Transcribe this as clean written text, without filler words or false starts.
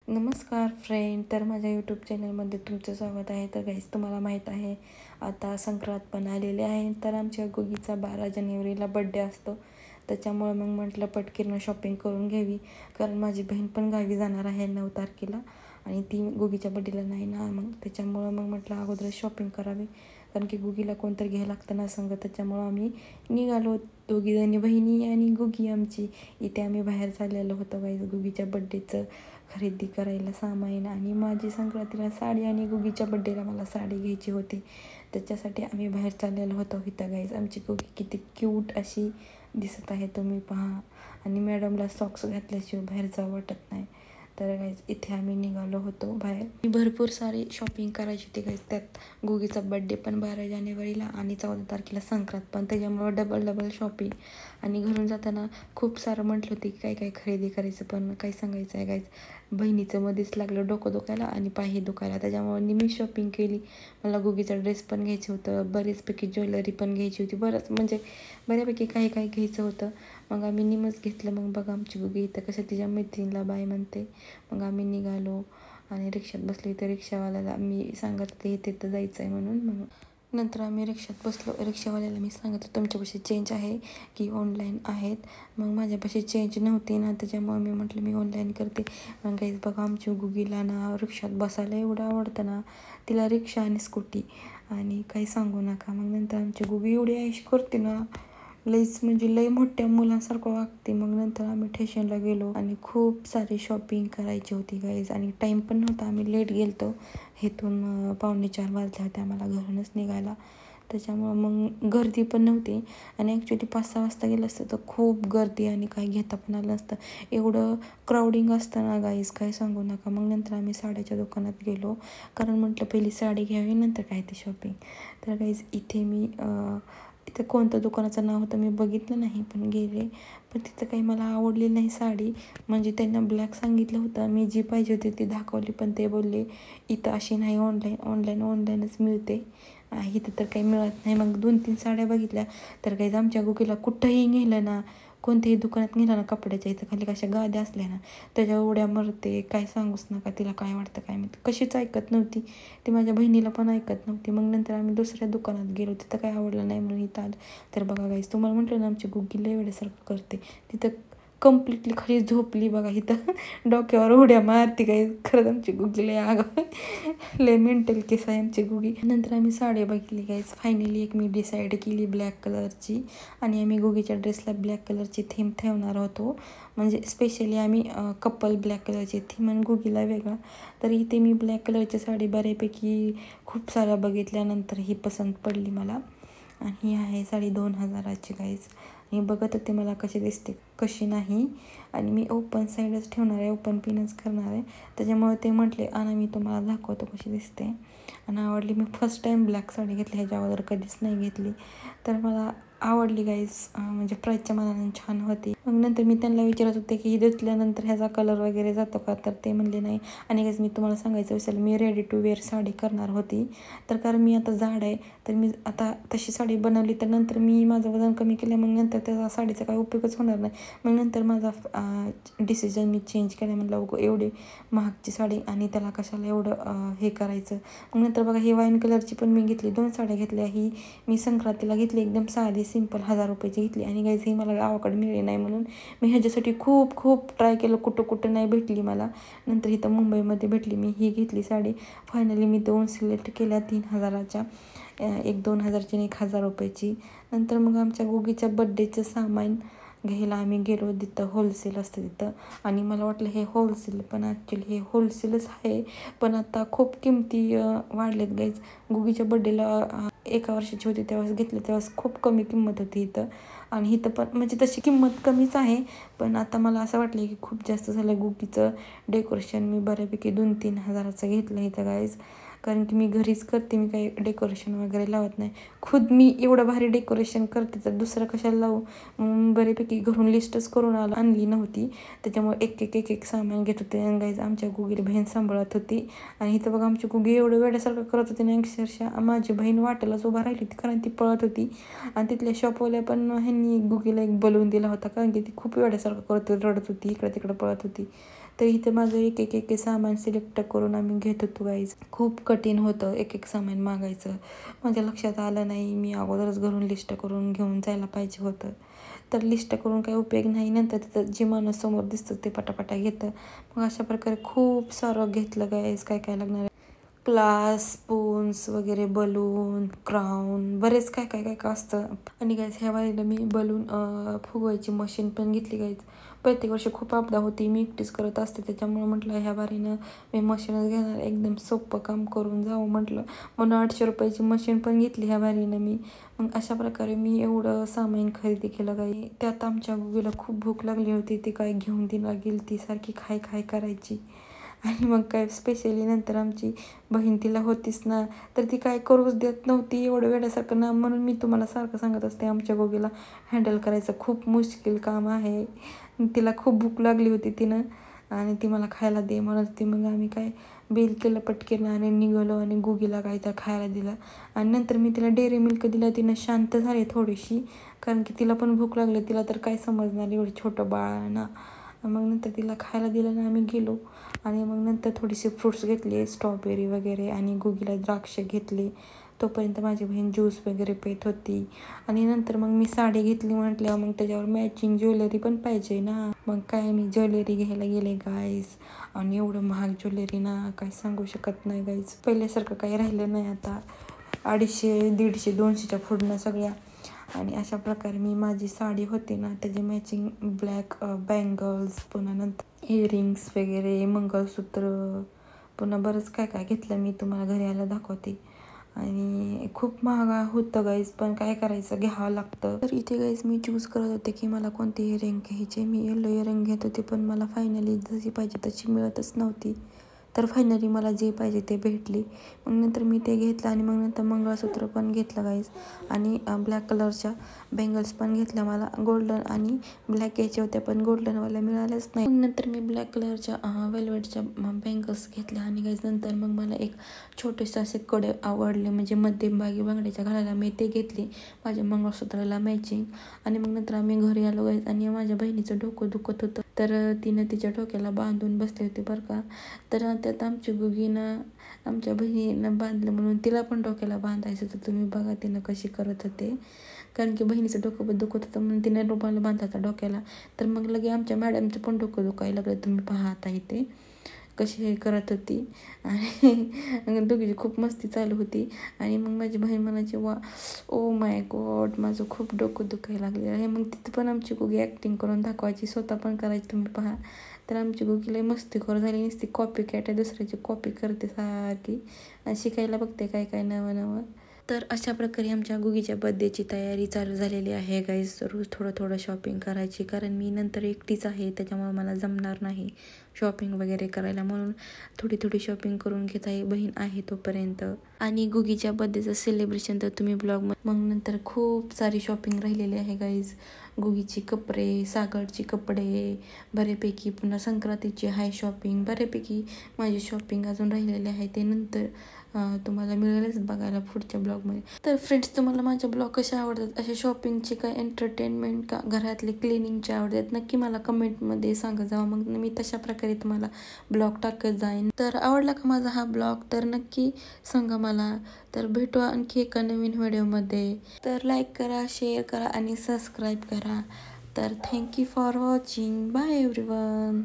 नमस्कार फ्रेंड. तर माझ्या यूट्यूब चॅनलमध्ये तुमचं स्वागत आहे. तर गाईस, तुम्हाला माहीत आहे आता संक्रांत पण आलेली आहे. तर आमच्या गुगीचा 12 जानेवारीला बड्डे असतो. त्याच्यामुळं मग म्हटलं पटकीनं शॉपिंग करून घ्यावी, कारण माझी बहीण पण गावी जाणार आहे 9 तारखेला आणि ती गुगीच्या बड्डेला नाही ना. मग त्याच्यामुळं मग म्हटलं अगोदर शॉपिंग करावी, कारण की गुगीला कोणतरी घ्यायला लागतं ना संग. त्याच्यामुळं आम्ही निघालो, दोघीजणी बहिणी आणि गुगी आमची. इथे आम्ही बाहेर चाललेलो होतो गाईस गुगीच्या बड्डेचं खरेदी करायला सामान. आणि माझी संक्रांतीला साडी आणि गुगीच्या बड्डेला मला साडी घ्यायची होती, त्याच्यासाठी आम्ही बाहेर चाललेलो होतो. इथं गाईज आमची गुगी किती क्यूट अशी दिसत आहे, तुम्ही पहा. आणि मॅडमला सॉक्स घातल्याशिवाय बाहेर जावं वाटत नाही. तर गाईज इथे आम्ही निघालो होतो बाहेर. भरपूर सारी शॉपिंग करायची होती गाईज. त्यात गुगीचा बड्डे पण 12 जानेवारीला आणि 14 तारखेला संक्रांत पण, त्याच्यामुळं डबल शॉपिंग. आणि घरून जाताना खूप सारं म्हटलं होतं की काय काय खरेदी करायचं, पण काय सांगायचं आहे गाईज, बहिणीचं मध्येच लागलं डोकं दुखायला आणि पायही दुखायला. त्याच्यामुळे निम्मी शॉपिंग केली. मला गुगीचा ड्रेस पण घ्यायचं होतं, बरेचपैकी ज्वेलरी पण घ्यायची होती, बऱ्यापैकी काही काही घ्यायचं होतं. मग आम्ही निमच घेतलं. मग बघा आमची गुगी इथं कसं तिच्या मैत्रिणीला बाय म्हणते. मग आम्ही निघालो आणि रिक्षात बसलो. इथं रिक्षावाल्याला मी सांगत होते इथे तर जायचं आहे म्हणून. मग नंतर आम्ही रिक्षात बसलो. रिक्षावाल्याला मी सांगत होते तुमच्यापाशी चेंज आहे की ऑनलाईन आहेत. मग माझ्यापाशी चेंज नव्हती ना, त्याच्यामुळे मी म्हटलं मी ऑनलाईन करते. मग गाईज बघा आमची गुगीला ना रिक्षात बसायला एवढं आवडतं ना, तिला रिक्षा आणि स्कूटी आणि काही सांगू नका. मग नंतर आमची गुगी एवढी ऐश करते ना, लईच म्हणजे लई मोठ्या मुलांसारखं वागते. मग नंतर आम्ही स्टेशनला गेलो आणि खूप सारी शॉपिंग करायची होती गाईज. आणि टाईम पण नव्हता, आम्ही लेट गेलतो. इथून 3:45 वाजल्या होत्या आम्हाला घरूनच निघायला. त्याच्यामुळं मग गर्दी पण नव्हती. आणि ॲक्च्युली 5-6 वाजता गेलं असतं तर खूप गर्दी आणि काही घेता पण आलं नसतं. एवढं क्राऊडिंग असतं ना गाईज, काय सांगू नका. मग नंतर आम्ही साड्याच्या दुकानात गेलो, कारण म्हटलं पहिली साडी घ्यावी नंतर काय ते शॉपिंग. तर गाईज इथं कोणतं दुकानाचं नाव होतं मी बघितलं नाही, पण गेले. पण तिथं काही मला आवडली नाही साडी. म्हणजे त्यांना ब्लॅक सांगितलं होतं, मी जी पाहिजे होती ती दाखवली, पण ते बोलले इथं अशी नाही, ऑनलाईनच मिळते, इथं तर काही मिळत नाही. मग 2-3 साड्या बघितल्या. तर काही आमच्या गुगीला कुठंही नेलं ना, कोणत्याही दुकानात नेलं ना कपड्याच्या, इथं खाली कशा गाद्या असल्या ना, त्याच्या उड्या मरते. काय सांगूच नका, तिला काय वाटतं काय माहिती, कशीच ऐकत नव्हती ती. माझ्या बहिणीला पण ऐकत नव्हती. मग नंतर आम्ही दुसऱ्या दुकानात गेलो, तिथं काय आवडलं नाही म्हणून इथं आलं. तर बघा गाईस, तुम्हाला म्हटलं ना आमची गुगीला वेड्यासारखं करते. तिथं कम्प्लिटली खाली झोपली बघा, इथं डोक्यावर उड्या मारते. काही खरंच आमची गुगी लय लय मेंटल केस आहे आमची गुगी. नंतर आम्ही साडी बघितली गाईज. फायनली एक मी डिसाईड केली ब्लॅक कलरची. आणि आम्ही गुगीच्या ड्रेसला ब्लॅक कलरची थीम ठेवणार होतो, म्हणजे स्पेशली आम्ही कपल ब्लॅक कलरची थीम आणि गुगीला वेगळा. तर इथे मी ब्लॅक कलरची साडी बऱ्यापैकी खूप साऱ्या बघितल्यानंतर ही पसंत पडली मला. आणि ही आहे साडी 2000ची गाईज. मी बघत होते मला कशी दिसते कशी नाही. आणि मी ओपन साईडच ठेवणार आहे, ओपन पिनच करणार आहे. त्याच्यामुळे ते म्हटले आणा मी तुम्हाला दाखवतो कशी दिसते. आणि आवडली. मी फर्स्ट टाईम ब्लॅक साडी घेतली, ह्याच्या अगोदर कधीच नाही घेतली. तर मला आवडली गाईज, म्हणजे प्राईसच्या मानाने छान होती. मग नंतर मी त्यांना विचारत होते की धुतल्यानंतर ह्याचा कलर वगैरे जातो का, तर ते म्हणले नाही. आणि गाईज मी तुम्हाला सांगायचं विसरलं, मी रेडी टू वेअर साडी करणार होती. तर कारण मी आता जाड आहे, तर मी आता तशी साडी बनवली तर नंतर मी माझं वजन कमी केलं, मग नंतर त्या साडीचा काही उपयोगच होणार नाही. मग नंतर माझा डिसिजन मी चेंज केला. म्हटलं एवढी महागची साडी आणि त्याला कशाला एवढं हे करायचं. मग नंतर बघा ही वाईन कलरची पण मी घेतली, 2 साड्या घेतल्या. ही मी संक्रांतीला घेतली, एकदम साधी सिंपल 1000 रुपयाची घेतली. आणि गाईज ही मला गावाकडे मिळली नाही, म्हणून मी ह्याच्यासाठी खूप ट्राय केलं, कुठं नाही भेटली मला. नंतर इथं मुंबईमध्ये भेटली, मी ही घेतली साडी. फायनली मी 2 सिलेक्ट केल्या 3000च्या, एक 2000ची आणि 1000 रुपयाची. नंतर मग आमच्या गुगीच्या बड्डेचं सामान घ्यायला आम्ही गेलो, तिथं होलसेल असतं तिथं. आणि मला वाटलं हे होलसेल, पण ॲक्च्युली हे होलसेलच आहे. पण आता खूप किमती वाढलेत गाईज. गुगीच्या बड्डेला 1 वर्षाची होती तेव्हाच घेतलं, तेव्हाच खूप कमी किंमत होती इथं. आणि इथं पण म्हणजे तशी किंमत कमीच आहे, पण आता मला असं वाटलं की खूप जास्त झालं. गुगीचं डेकोरेशन मी बऱ्यापैकी 2-3 हजाराचं घेतलं इथं गाईज. कारण की मी घरीच करते, मी काही डेकोरेशन वगैरे लावत नाही. खुद मी एवढं भारी डेकोरेशन करते तर दुसरं कशाला लावू. बऱ्यापैकी घरून लिस्टच करून आणली नव्हती, त्याच्यामुळे एक सामान घेत होते. आणि गाईज आमच्या गुगीला बहीण सांभाळत होती. आणि इथं बघा आमची गुगी एवढं वेड्यासारखं करत होती ना, अक्षरशः माझी बहीण वाटेलाच उभा राहिली होती, कारण ती पळत होती. आणि तिथल्या शॉपवाल्या पण ह्यांनी गुगीला एक बलून दिला होता, कारण की ती खूप वेड्यासारखं करत होती, रडत होती, इकडं तिकडं पळत होती. तर इथे माझं एक सामान सिलेक्ट करून आम्ही घेत होतो गाईज. खूप कठीण होतं एक सामान मागायचं. माझ्या लक्षात आलं नाही, मी अगोदरच घरून लिस्ट करून घेऊन जायला पाहिजे होतं. तर लिस्ट करून काही उपयोग नाही, नंतर तिथं जे माणूस समोर दिसतं ते पटापटा घेतं. मग अशा प्रकारे खूप सारं घेतलं गाईज. काय लागणार आहे, ग्लास, स्पून्स वगैरे, बलून, क्राऊन, बरेच काय असतं. आणि गाईज ह्या वारीला मी बलून फुगवायची मशीन पण घेतली गाईज. प्रत्येक वर्षी खूप आपदा होती, मी एकटीच करत असते, त्याच्यामुळे म्हटलं ह्या वारीनं मी मशीनच घेणार, एकदम सोपं काम करून जावं म्हटलं. म्हणून 800 रुपयाची मशीन पण घेतली ह्या वारीनं मी. मग अशा प्रकारे मी एवढं सामान खरेदी केलं गाई. त्यात आमच्या गुगीला खूप भूक लागली होती, ती काय घेऊन दिला गेली, ती सारखी खाय करायची. आणि मग काय स्पेशली नंतर आमची बहीण तिला होतीच ना, तर ती काय करूच देत नव्हती एवढं वेड्यासारखं ना. म्हणून मी तुम्हाला सारखं सांगत असते, आमच्या गोगीला हँडल करायचं खूप मुश्किल काम आहे. तिला खूप भूक लागली होती तिनं, आणि ती मला खायला दे म्हणत होती. मग आम्ही काय बिल केलं पटकेनं आणि निघालो, आणि गुगीला काय तर खायला दिलं. आणि नंतर मी तिला डेअरी मिल्क दिला. तिनं शांत झाली थोडीशी, कारण की तिला पण भूक लागली. तिला तर काय समजणार एवढं छोटं बाळ ना. मग नंतर तिला खायला दिलं ना, आम्ही गेलो. आणि मग नंतर थोडीसे फ्रुट्स घेतले, स्ट्रॉबेरी वगैरे, आणि गुगीला द्राक्ष घेतले. तोपर्यंत माझी बहीण ज्यूस वगैरे पित होती. आणि नंतर मग मी साडी घेतली म्हटल्यावर मग त्याच्यावर मॅचिंग ज्वेलरी पण पाहिजे ना. मग काय मी ज्वेलरी घ्यायला गेले गाईस. आणि एवढं महाग ज्वेलरी ना, काय सांगू शकत नाही गाईस. पहिल्यासारखं काही राहिलं नाही आता. 250, 150, 200च्या पुढनं सगळ्या. आणि अशा प्रकारे मी माझी साडी होती ना, त्याची मॅचिंग ब्लॅक बँगल्स, पुन्हा नंतर इयरिंग्स वगैरे, मंगळसूत्र, पुन्हा बरंच काय घेतलं मी, तुम्हाला घरी आलं दाखवते. आणि खूप महागा होतं गाईज, पण काय करायचं, घ्यावं लागतं. तर इथे गाईज मी चूज करत होते की मला कोणती इयरिंग घ्यायचे. मी येलो इयरिंग घेत होते, पण मला फायनली जशी पाहिजे तशी मिळतच नव्हती. तर फायनली मला जे पाहिजे ते भेटली. मग नंतर मी ते घेतलं, आणि मग नंतर मंगळसूत्र पण घेतलं गाईज. आणि ब्लॅक कलरच्या बँगल्स पण घेतल्या. मला गोल्डन आणि ब्लॅक घ्यायच्या होत्या, पण गोल्डनवाल्या मिळाल्याच नाही. मग नंतर मी ब्लॅक कलरच्या वेल्वेटच्या बँगल्स घेतल्या. आणि गाईज नंतर मग मला एक छोटेसे असे कडे आवडले, म्हणजे मध्यमभागी बांगड्याच्या घालायला, मी ते घेतले माझ्या मंगळसूत्राला मॅचिंग. आणि मग नंतर आम्ही घरी आलो गाईज. आणि माझ्या बहिणीचं डोकं दुखत होतं, तर तिनं तिच्या डोक्याला बांधून बसले होते बरं का. तर त्यात आमची गुगीनं आमच्या बहिणीनं बांधलं, म्हणून तिला पण डोक्याला बांधायचं होतं. तुम्ही बघा तिनं कशी करत होते, कारण की बहिणीचं डोकं दुखत होतं म्हणून तिने रुमाल बांधायचा डोक्याला. तर मग लगे आमच्या मॅडमचं पण डोकं दुखायला लागलं. तुम्ही पाहा आता इथे कशी करत होती. आणि दोघीची खूप मस्ती चालू होती. आणि मग माझी बहीण म्हणायची, वा ओ माय गॉड, माझं खूप डोकं दुखायला लागलेलं आहे. मग तिथं पण आमची गुगी ॲक्टिंग करून दाखवायची, स्वतः पण करायची. तुम्ही पहा. तर आमची गुगी लई मस्तीखोर झाली, नुसती कॉपी कॅट आहे, दुसऱ्याची कॉपी करते सारखी, आणि शिकायला बघते काय नवं. तर अशा प्रकारे आमच्या गुगीच्या बर्थडेची तयारी चालू झालेली आहे गाईज. रोज थोडं शॉपिंग करायची, कारण मी नंतर एकटीच आहे, त्याच्यामुळे मला जमणार नाही शॉपिंग वगैरे करायला, म्हणून थोडी शॉपिंग करून घेत आहे, बहीण आहे तोपर्यंत. आणि गुगीच्या बर्थडेचं सेलिब्रेशन तर तुम्ही ब्लॉग. मग नंतर खूप सारी शॉपिंग राहिलेली आहे गाईज. गुगीची कपडे, सागरची कपडे बऱ्यापैकी, पुन्हा संक्रांतीची आहे शॉपिंग, बऱ्यापैकी माझी शॉपिंग अजून राहिलेली आहे. ते नंतर तुम्हाला मिळेलच बघायला पुढच्या ब्लॉगमध्ये. तर फ्रेंड्स, तुम्हाला माझे ब्लॉग कसे आवडतात, असे शॉपिंगचे काय एंटरटेनमेंट का घरातले क्लिनिंगचे आवडतात, नक्की मला कमेंटमध्ये सांगा जावं. मग मी तशा प्रकारे तुम्हाला ब्लॉग टाकत जाईन. तर आवडला का माझा हा ब्लॉग, तर नक्की सांगा मला. तर भेटू आणखी एका नवीन व्हिडिओमध्ये. तर लाईक करा, शेअर करा आणि सबस्क्राईब करा. तर thank you for watching. Bye everyone.